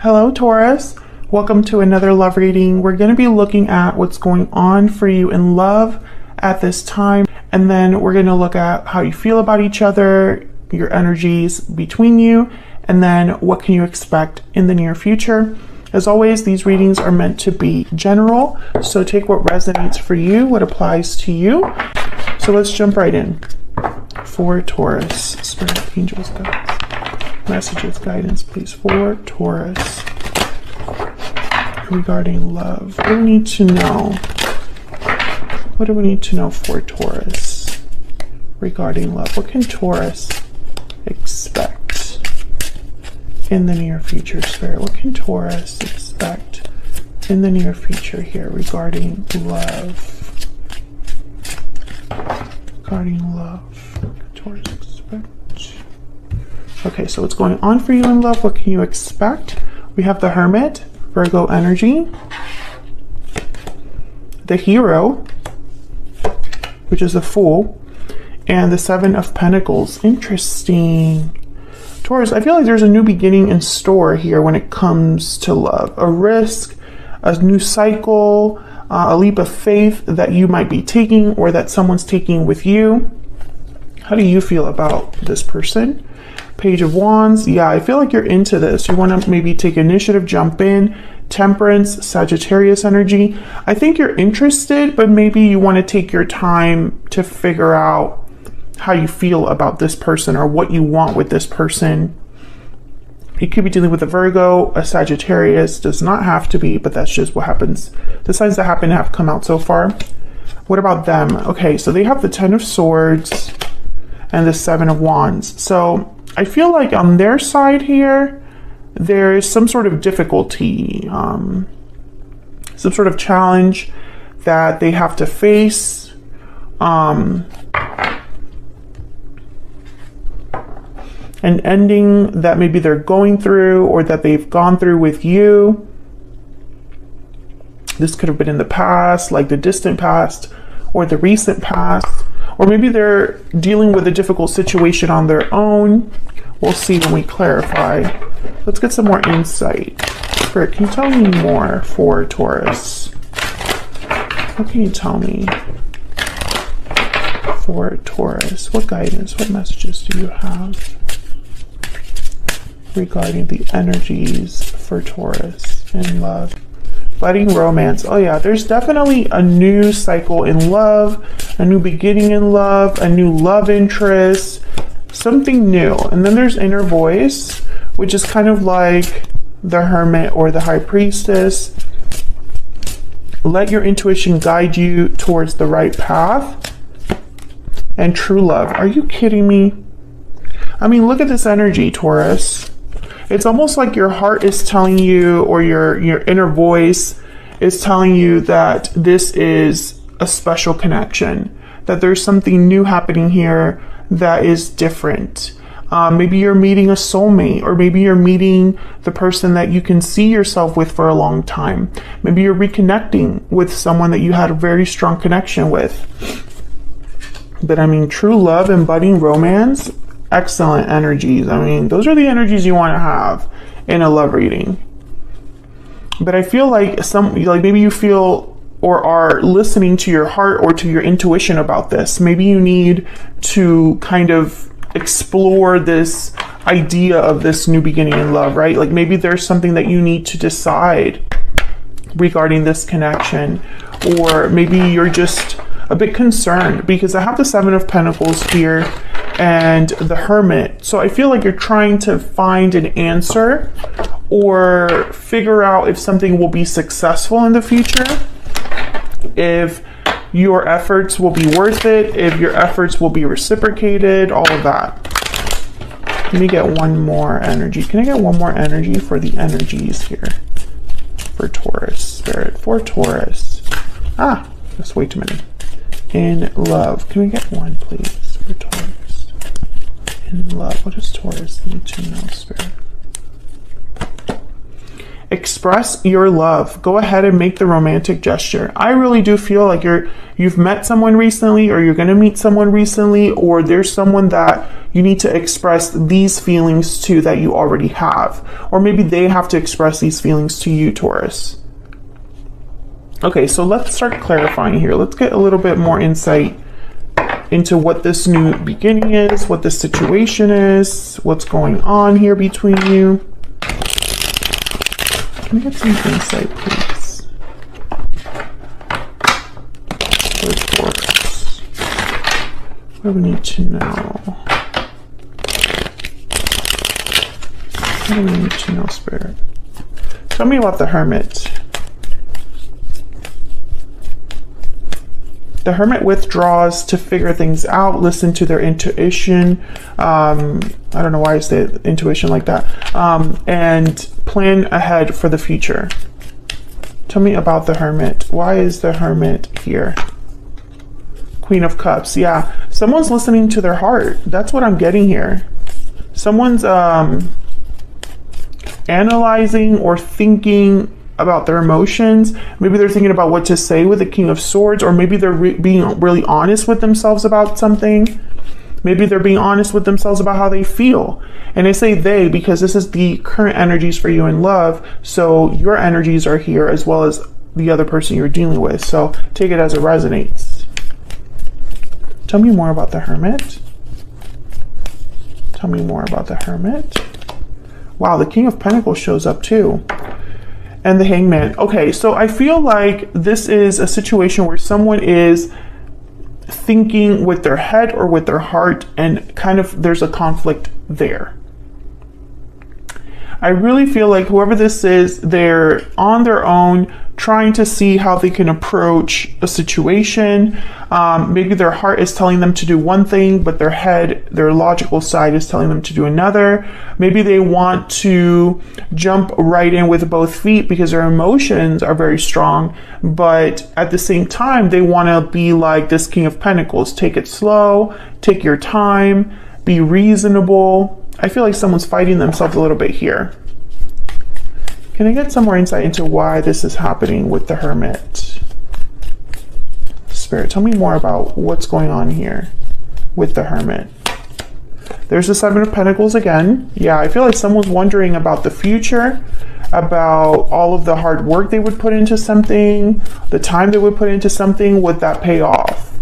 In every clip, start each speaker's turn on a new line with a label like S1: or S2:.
S1: Hello, Taurus. Welcome to another love reading. We're going to be looking at what's going on for you in love at this time, and then we're going to look at how you feel about each other, your energies between you, and then what can you expect in the near future. As always, these readings are meant to be general, so take what resonates for you, what applies to you. So let's jump right in. For Taurus, Spirit, Angels, Guides, messages, guidance, please, for Taurus regarding love. What do we need to know? What do we need to know for Taurus regarding love? What can Taurus expect in the near future, Spirit? What can Taurus expect in the near future here regarding love? Regarding love, what can Taurus expect? Okay, so what's going on for you in love? What can you expect? We have the Hermit, Virgo energy, the Hero, which is the Fool, and the Seven of Pentacles. Interesting. Taurus, I feel like there's a new beginning in store here when it comes to love. A risk, a new cycle, a leap of faith that you might be taking or that someone's taking with you. How do you feel about this person? Page of Wands. Yeah, I feel like you're into this. You want to maybe take initiative, jump in. Temperance, Sagittarius energy. I think you're interested, but maybe you want to take your time to figure out how you feel about this person or what you want with this person. You could be dealing with a Virgo, a Sagittarius. Does not have to be, but that's just what happens. The signs that happen have come out so far. What about them? Okay, so they have the Ten of Swords and the Seven of Wands. So I feel like on their side here, there is some sort of difficulty, some sort of challenge that they have to face. An ending that maybe they're going through or that they've gone through with you. This could have been in the past, like the distant past or the recent past, or maybe they're dealing with a difficult situation on their own. We'll see when we clarify. Let's get some more insight. Spirit, can you tell me more for Taurus? What can you tell me for Taurus? What guidance, what messages do you have regarding the energies for Taurus in love? Budding romance. Oh yeah, there's definitely a new cycle in love, a new beginning in love, a new love interest, something new. And then there's inner voice, which is kind of like the Hermit or the High Priestess. Let your intuition guide you towards the right path. And true love. Are you kidding me? I mean, look at this energy, Taurus. It's almost like your heart is telling you, or your inner voice is telling you that this is a special connection, that there's something new happening here that is different. Maybe you're meeting a soulmate, or maybe you're meeting the person that you can see yourself with for a long time. Maybe you're reconnecting with someone that you had a very strong connection with. But I mean, true love and budding romance, excellent energies. I mean, those are the energies you want to have in a love reading. But I feel like maybe you feel or are listening to your heart or to your intuition about this. Maybe you need to kind of explore this idea of this new beginning in love, right? Like maybe there's something that you need to decide regarding this connection, or maybe you're just a bit concerned because I have the Seven of Pentacles here and the Hermit. So I feel like you're trying to find an answer or figure out if something will be successful in the future, if your efforts will be worth it, if your efforts will be reciprocated, all of that. Let me get one more energy. Can I get one more energy for the energies here for Taurus, Spirit, for Taurus? Ah, that's way too many. In love, can we get one, please, for Taurus? In love, what does Taurus need to know, Spirit? express your love. Go ahead and make the romantic gesture. I really do feel like you've met someone recently, or you're going to meet someone recently, or there's someone that you need to express these feelings to that you already have, or maybe they have to express these feelings to you, Taurus. Okay, so let's start clarifying here. Let's get a little bit more insight into what this new beginning is, what this situation is, what's going on here between you. Can I get some insight, please? For Taurus. What do we need to know? What do we need to know, Spirit? Tell me about the Hermit. The Hermit withdraws to figure things out, listen to their intuition. I don't know why I say intuition like that. And plan ahead for the future. Tell me about the Hermit. Why is the Hermit here? Queen of Cups. Yeah, someone's listening to their heart. That's what I'm getting here. Someone's analyzing or thinking about their emotions. Maybe they're thinking about what to say with the King of Swords, or maybe they're being really honest with themselves about something. Maybe they're being honest with themselves about how they feel. And I say they because this is the current energies for you in love. So your energies are here as well as the other person you're dealing with. So take it as it resonates. Tell me more about the Hermit. Tell me more about the Hermit. Wow, the King of Pentacles shows up too. And the Hangman. Okay, so I feel like this is a situation where someone is thinking with their head or with their heart, and kind of there's a conflict there. I really feel like whoever this is, they're on their own trying to see how they can approach a situation. Maybe their heart is telling them to do one thing, but their head, their logical side is telling them to do another. Maybe they want to jump right in with both feet because their emotions are very strong, but at the same time, they want to be like this King of Pentacles. Take it slow, take your time, be reasonable. I feel like someone's fighting themselves a little bit here. Can I get some more insight into why this is happening with the Hermit? Spirit, tell me more about what's going on here with the Hermit. There's the Seven of Pentacles again. Yeah, I feel like someone's wondering about the future, about all of the hard work they would put into something, the time they would put into something. Would that pay off?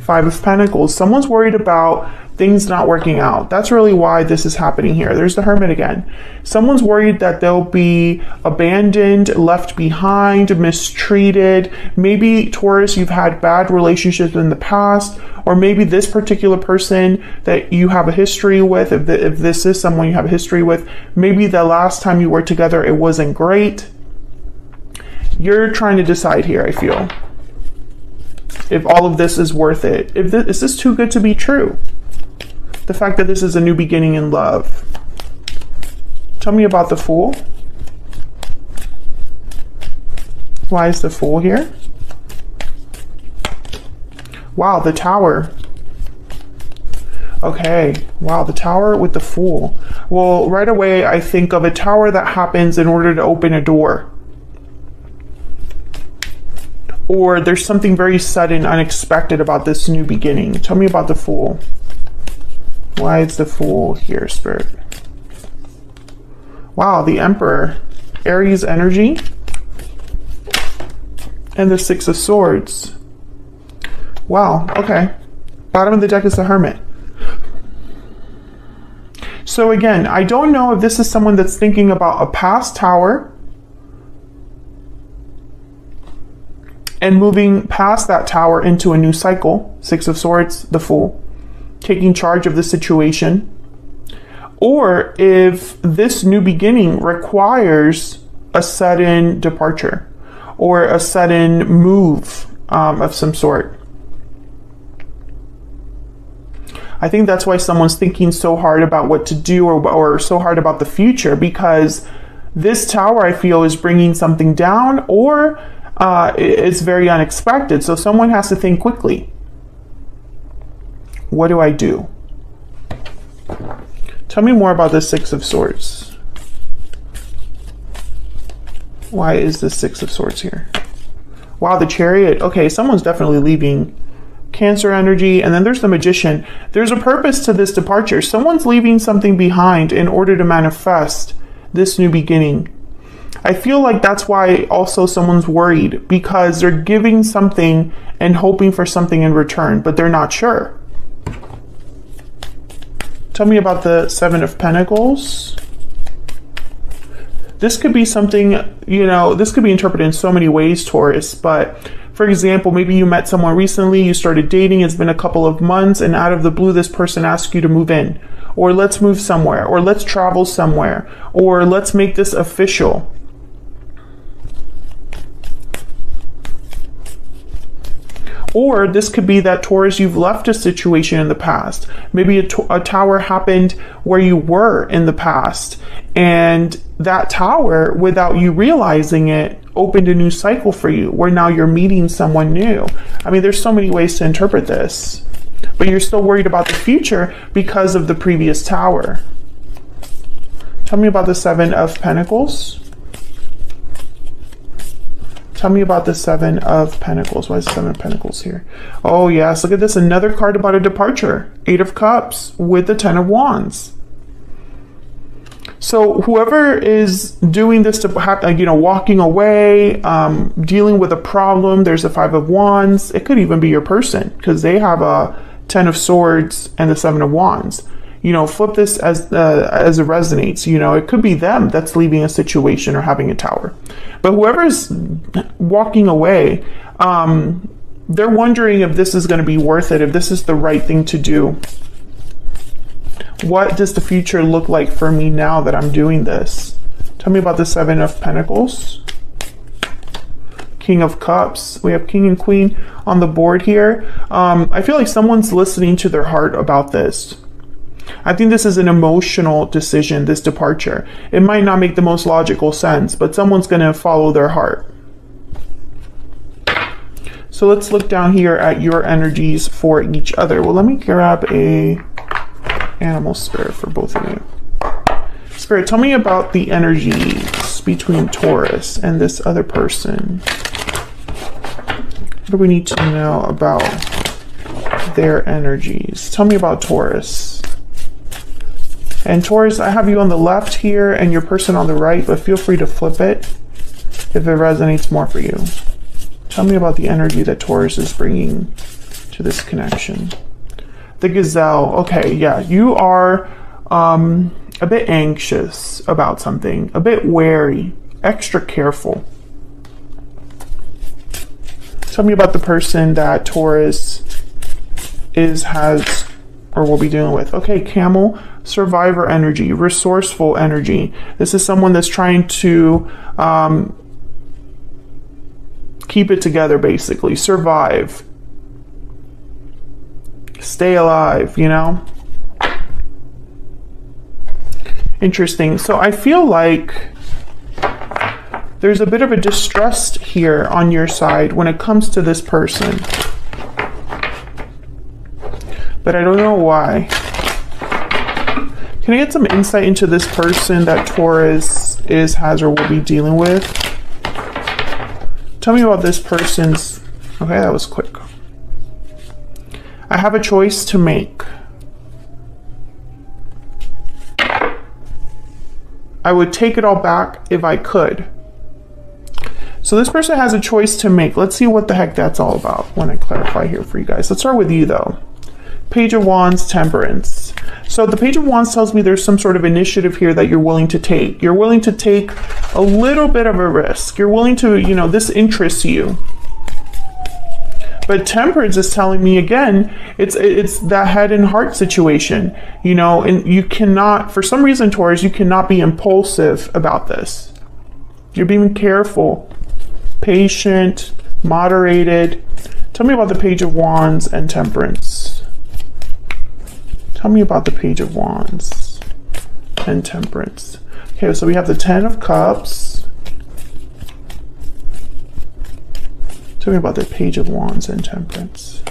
S1: Five of Pentacles. Someone's worried about things not working out. That's really why this is happening here. There's the Hermit again. Someone's worried that they'll be abandoned, left behind, mistreated. Maybe, Taurus, you've had bad relationships in the past, or maybe this particular person that you have a history with, if this is someone you have a history with, maybe the last time you were together, it wasn't great. You're trying to decide here, I feel, if all of this is worth it. Is this too good to be true? The fact that this is a new beginning in love. Tell me about the Fool. Why is the Fool here? Wow, the Tower. Okay, wow, the Tower with the Fool. Well, right away I think of a tower that happens in order to open a door. Or there's something very sudden, unexpected about this new beginning. Tell me about the Fool. Why is the Fool here, Spirit? Wow, the Emperor. Aries energy. And the Six of Swords. Wow, okay. Bottom of the deck is the Hermit. So again, I don't know if this is someone that's thinking about a past tower and moving past that tower into a new cycle. Six of Swords, the Fool. Taking charge of the situation, or if this new beginning requires a sudden departure or a sudden move of some sort. I think that's why someone's thinking so hard about what to do, or so hard about the future, because this tower, I feel, is bringing something down, or it's very unexpected. So someone has to think quickly. What do I do? Tell me more about the Six of Swords. Why is the Six of Swords here? Wow, the Chariot. Okay, someone's definitely leaving. Cancer energy, and then there's the Magician. There's a purpose to this departure. Someone's leaving something behind in order to manifest this new beginning. I feel like that's why also someone's worried, because they're giving something and hoping for something in return, but they're not sure. Tell me about the Seven of Pentacles. This could be something, this could be interpreted in so many ways, Taurus, but for example, maybe you met someone recently, you started dating, it's been a couple of months, and out of the blue, this person asks you to move in, or let's move somewhere, or let's travel somewhere, or let's make this official. Or this could be that, Taurus, you've left a situation in the past. Maybe a tower happened where you were in the past, and that tower, without you realizing it, opened a new cycle for you, where now you're meeting someone new. I mean, there's so many ways to interpret this, but you're still worried about the future because of the previous tower. Tell me about the Seven of Pentacles. Tell me about the Seven of Pentacles. Why is the Seven of Pentacles here? Oh yes, look at this. Another card about a departure. Eight of Cups with the Ten of Wands. So whoever is doing this to, walking away, dealing with a problem, there's a Five of Wands. It could even be your person, because they have a Ten of Swords and the Seven of Wands. Flip this as it resonates. It could be them that's leaving a situation or having a tower. But whoever's walking away, they're wondering if this is going to be worth it, if this is the right thing to do. What does the future look like for me now that I'm doing this? Tell me about the Seven of Pentacles. King of Cups. We have King and Queen on the board here. I feel like someone's listening to their heart about this. I think this is an emotional decision, this departure. It might not make the most logical sense, but someone's going to follow their heart. So let's look down here at your energies for each other. Well, let me grab a animal spirit for both of you. Spirit, tell me about the energies between Taurus and this other person. What do we need to know about their energies? Tell me about Taurus. And Taurus, I have you on the left here and your person on the right, but feel free to flip it if it resonates more for you. Tell me about the energy that Taurus is bringing to this connection. The Gazelle. Okay, yeah, you are a bit anxious about something, a bit wary, extra careful. Tell me about the person that Taurus has or will be dealing with. Okay, Camel. Survivor energy, resourceful energy. This is someone that's trying to keep it together, basically. Survive. Stay alive, Interesting. So I feel like there's a bit of a distrust here on your side when it comes to this person. But I don't know why. Can I get some insight into this person that Taurus has or will be dealing with? Tell me about this person's... Okay, that was quick. I have a choice to make. I would take it all back if I could. So this person has a choice to make. Let's see what the heck that's all about when I clarify here for you guys. Let's start with you though. Page of Wands, Temperance. So the Page of Wands tells me there's some sort of initiative here that you're willing to take. You're willing to take a little bit of a risk. You're willing to, this interests you. But Temperance is telling me again, it's that head and heart situation, and you cannot, for some reason, Taurus, you cannot be impulsive about this. You're being careful, patient, moderated. Tell me about the Page of Wands and Temperance. Tell me about the Page of Wands and Temperance. Okay, so we have the Ten of Cups. Tell me about the Page of Wands and Temperance.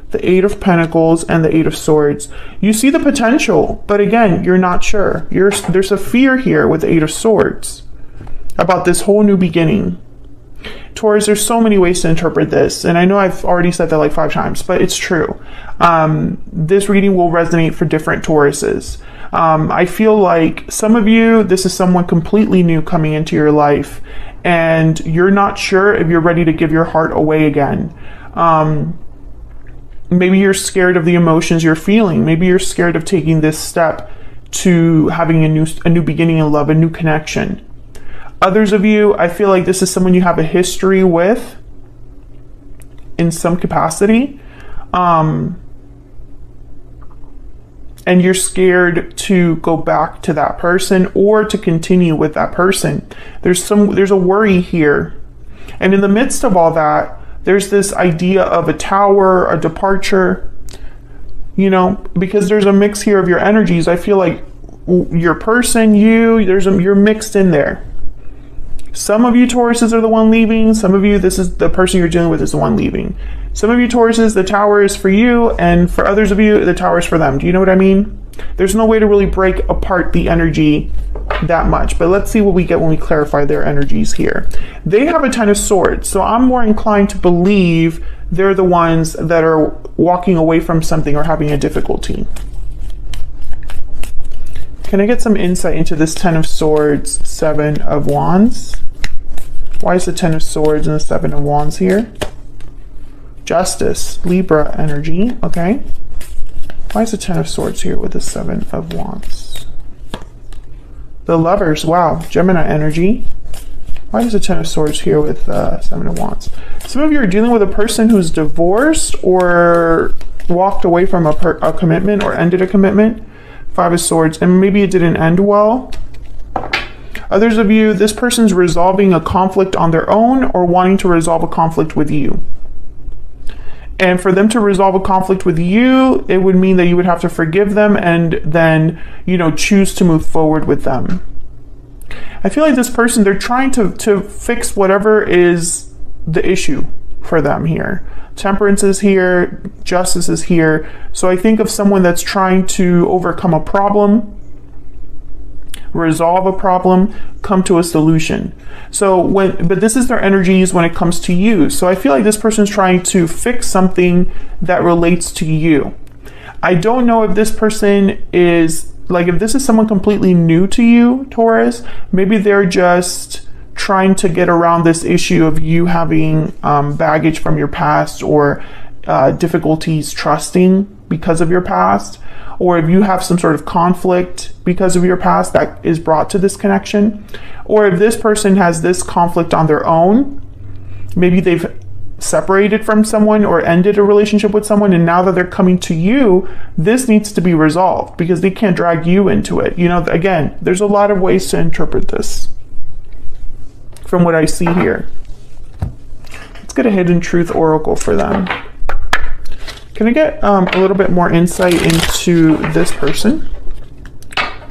S1: The Eight of Pentacles and the Eight of Swords. You see the potential, but again, you're not sure. There's a fear here with the Eight of Swords. about this whole new beginning. Taurus, there's so many ways to interpret this, and I know I've already said that like 5 times, but it's true. This reading will resonate for different Tauruses. I feel like some of you, this is someone completely new coming into your life, and you're not sure if you're ready to give your heart away again. Maybe you're scared of the emotions you're feeling. Maybe you're scared of taking this step to having a new beginning in love, a new connection. Others of you, I feel like this is someone you have a history with in some capacity. And you're scared to go back to that person or to continue with that person. There's a worry here. And in the midst of all that, there's this idea of a tower, a departure, you know, because there's a mix here of your energies. I feel like your person, you're mixed in there. Some of you Tauruses are the one leaving. Some of you, this is the person you're dealing with is the one leaving. Some of you Tauruses, the tower is for you, and for others of you, the tower is for them. Do you know what I mean? There's no way to really break apart the energy that much, but let's see what we get when we clarify their energies here. They have a 10 of swords, so I'm more inclined to believe they're the ones that are walking away from something or having a difficulty. Can I get some insight into this 10 of swords, 7 of wands? Why is the 10 of swords and the 7 of wands here? Justice, Libra energy, okay. Why is the 10 of swords here with the 7 of wands? The lovers, wow, Gemini energy. Why is the 10 of swords here with 7 of wands? Some of you are dealing with a person who's divorced or walked away from a commitment or ended a commitment. 5 of swords, and maybe it didn't end well. Others of you, this person's resolving a conflict on their own or wanting to resolve a conflict with you. And for them to resolve a conflict with you, it would mean that you would have to forgive them and then, you know, choose to move forward with them. I feel like this person, they're trying to fix whatever is the issue for them here. Temperance is here, justice is here. So I think of someone that's trying to overcome a problem, resolve a problem, come to a solution. But this is their energies when it comes to you. So I feel like this person's trying to fix something that relates to you. I don't know if this person is, like, if this is someone completely new to you, Taurus, maybe they're just trying to get around this issue of you having baggage from your past or difficulties trusting because of your past, or if you have some sort of conflict because of your past that is brought to this connection, or if this person has this conflict on their own, maybe they've separated from someone or ended a relationship with someone, and now that they're coming to you, this needs to be resolved because they can't drag you into it. You know, again, there's a lot of ways to interpret this from what I see here. Let's get a hidden truth oracle for them. Can I get a little bit more insight into this person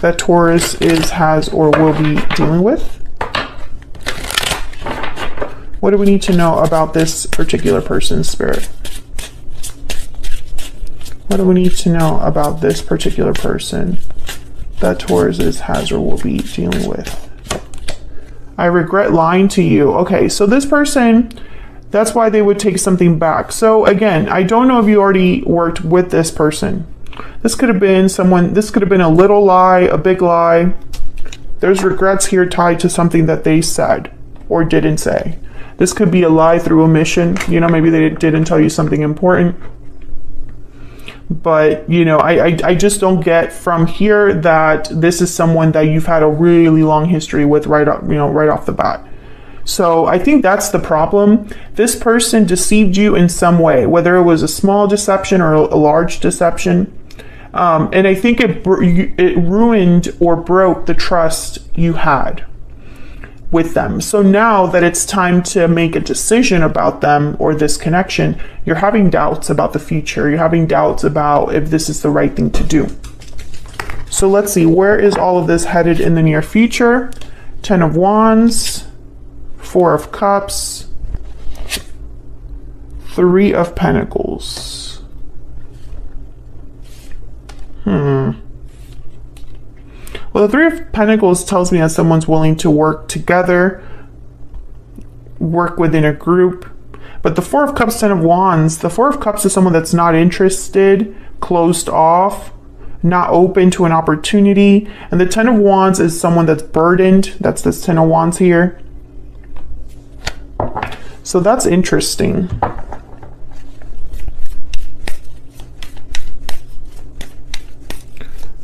S1: that Taurus has or will be dealing with? What do we need to know about this particular person's spirit? What do we need to know about this particular person that Taurus has or will be dealing with? I regret lying to you. Okay, so this person, that's why they would take something back. So again, I don't know if you already worked with this person. This could have been someone, this could have been a little lie, a big lie. There's regrets here tied to something that they said or didn't say. This could be a lie through omission. You know, maybe they didn't tell you something important. But, you know, I just don't get from here that this is someone that you've had a really long history with right off the bat. So I think that's the problem. This person deceived you in some way, whether it was a small deception or a large deception. And I think it ruined or broke the trust you had with them. So now that it's time to make a decision about them or this connection, you're having doubts about the future. You're having doubts about if this is the right thing to do. So let's see, where is all of this headed in the near future? 10 of Wands, 4 of Cups, 3 of Pentacles. Well, Well, the Three of Pentacles tells me that someone's willing to work together, work within a group. But the Four of Cups, Ten of Wands, the Four of Cups is someone that's not interested, closed off, not open to an opportunity. And the Ten of Wands is someone that's burdened. That's this Ten of Wands here. So that's interesting.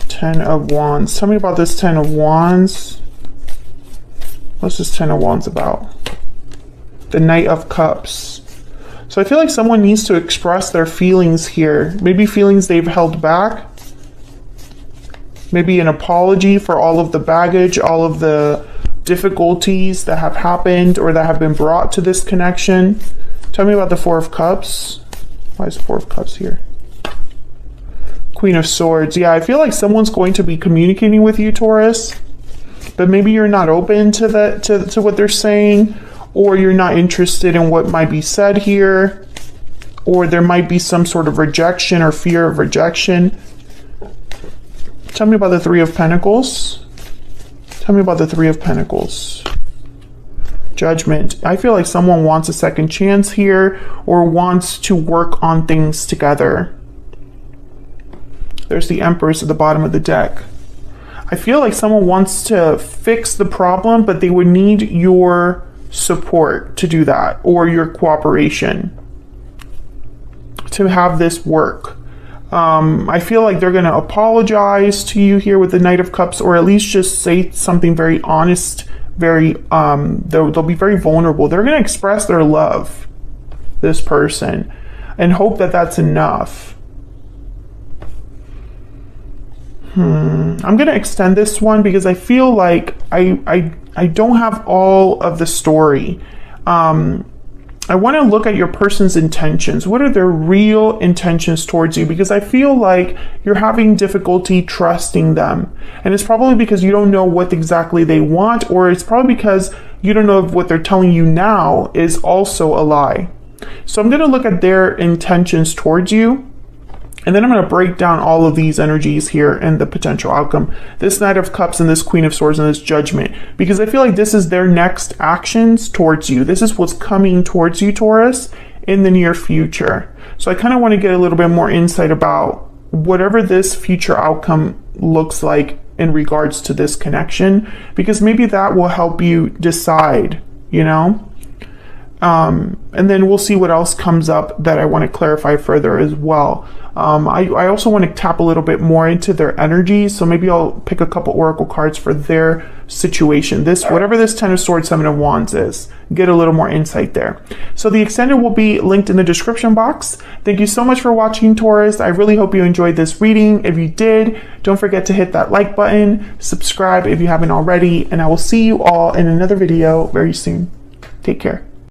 S1: Ten of Wands. Tell me about this Ten of Wands. What's this Ten of Wands about? The Knight of Cups. So I feel like someone needs to express their feelings here. Maybe feelings they've held back. Maybe an apology for all of the baggage, all of the difficulties that have happened or that have been brought to this connection. Tell me about the Four of Cups. Why is the Four of Cups here? Queen of Swords. Yeah, I feel like someone's going to be communicating with you, Taurus, but maybe you're not open to that, to what they're saying, or you're not interested in what might be said here, or there might be some sort of rejection or fear of rejection. Tell me about the Three of Pentacles. Tell me about the Three of Pentacles. Judgment. I feel like someone wants a second chance here or wants to work on things together. There's the Empress at the bottom of the deck. I feel like someone wants to fix the problem, but they would need your support to do that, or your cooperation to have this work. I feel like they're going to apologize to you here with the Knight of Cups, or at least just say something very honest, very, they'll be very vulnerable. They're going to express their love, this person, and hope that that's enough. I'm going to extend this one because I feel like I don't have all of the story. I want to look at your person's intentions. What are their real intentions towards you? Because I feel like you're having difficulty trusting them. And it's probably because you don't know what exactly they want, or it's probably because you don't know if what they're telling you now is also a lie. So I'm going to look at their intentions towards you. And then I'm going to break down all of these energies here and the potential outcome. This Knight of Cups and this Queen of Swords and this Judgment. Because I feel like this is their next actions towards you. This is what's coming towards you, Taurus, in the near future. So I kind of want to get a little bit more insight about whatever this future outcome looks like in regards to this connection. Because maybe that will help you decide, you know? And then we'll see what else comes up that I want to clarify further as well. I also want to tap a little bit more into their energy, so maybe I'll pick a couple oracle cards for their situation. Whatever this Ten of Swords, Seven of Wands is, get a little more insight there. So the extended will be linked in the description box. Thank you so much for watching, Taurus. I really hope you enjoyed this reading. If you did, don't forget to hit that like button, subscribe if you haven't already, and I will see you all in another video very soon. Take care.